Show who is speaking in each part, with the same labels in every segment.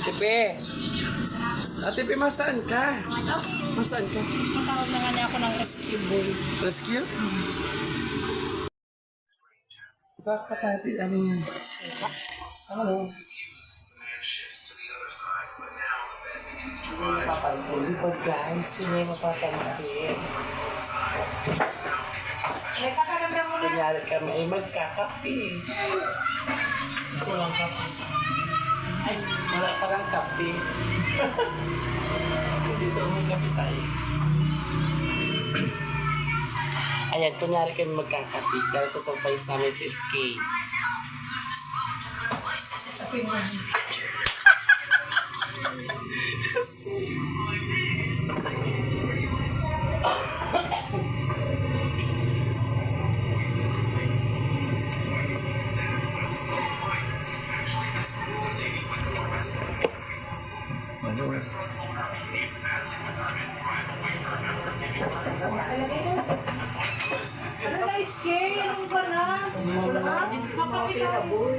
Speaker 1: Tipe. Tipe, masaan ka? Masaan ka?
Speaker 2: Matawag na nga niya ako ng rescue boy.
Speaker 1: Rescue? Baka pati, ano yan? Ano? Hindi mapapansin. Di ba guys? Hindi mapapansin. Kunyari kami ay magkakapi. Walang kape. Ay, wala parang kape. Dito may kape tayo. Ayan, kunyari kami magkakapi dahil sa surprise namin si SK.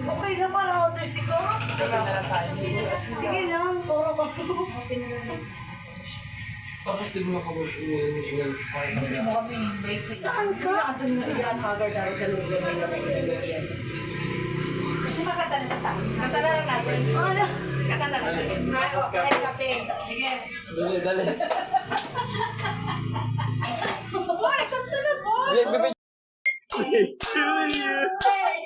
Speaker 3: Okay lang pala order si ko. Sige lang, puro ba?
Speaker 1: Tapos di mo makabulong
Speaker 3: Saan ka?
Speaker 2: Katala na natin.
Speaker 3: Ano?
Speaker 2: Katala na natin. Ay, kape. Sige.
Speaker 1: Dali.
Speaker 3: Boy, kanta na po!
Speaker 1: Day to you.
Speaker 3: Hey,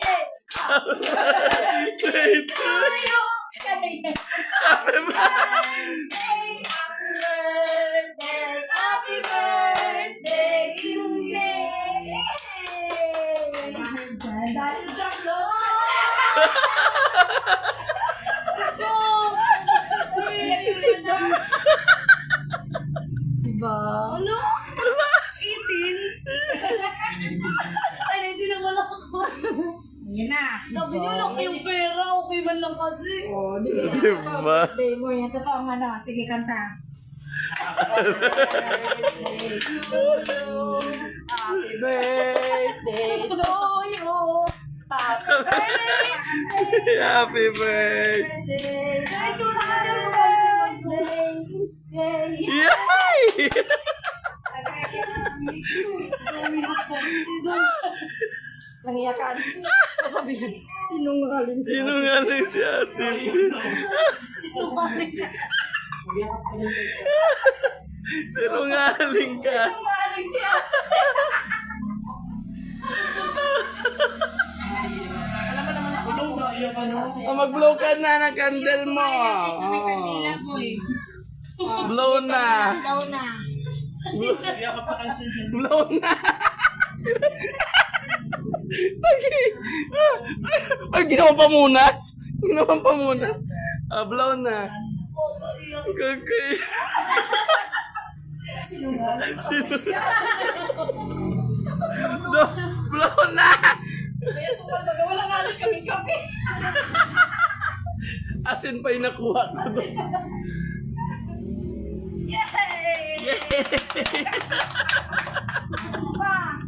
Speaker 1: Day to you. Happy birthday.
Speaker 3: Happy birthday to you! Dahil siya Diba? Ano? 18? Ay, hindi naman ako.
Speaker 2: Yun na.
Speaker 3: Sabi niyo, laki yung pera. Okay man lang kasi.
Speaker 1: Diba?
Speaker 2: Birthday mo yan. Totoo nga na. Sige, kanta.
Speaker 3: Happy birthday to you. Happy birthday.
Speaker 1: Happy birthday.
Speaker 3: Ay, tsura kasi yung birthday is day.
Speaker 1: Yay!
Speaker 2: Nangiyakan. Sasabihin, sinungaling siya.
Speaker 1: Sinungaling si ate. Sinungaling ka.
Speaker 3: Sinungaling siya.
Speaker 2: Alam mo naman ako.
Speaker 1: Mag-blow ka na ng candle mo.
Speaker 2: May kandila, boy.
Speaker 1: Blow na.
Speaker 2: Daw na.
Speaker 1: Blow na. Ay, ginawa pamunas. Ginawa pamunas. Blow na. Kagay.
Speaker 3: Sinungaling siya.
Speaker 1: Blow na.
Speaker 3: Kaya sumal baga, wala nga rin kaming kape.
Speaker 1: Asin pa yung nakuha ko.
Speaker 3: Yay!
Speaker 1: Yay!
Speaker 3: Pa!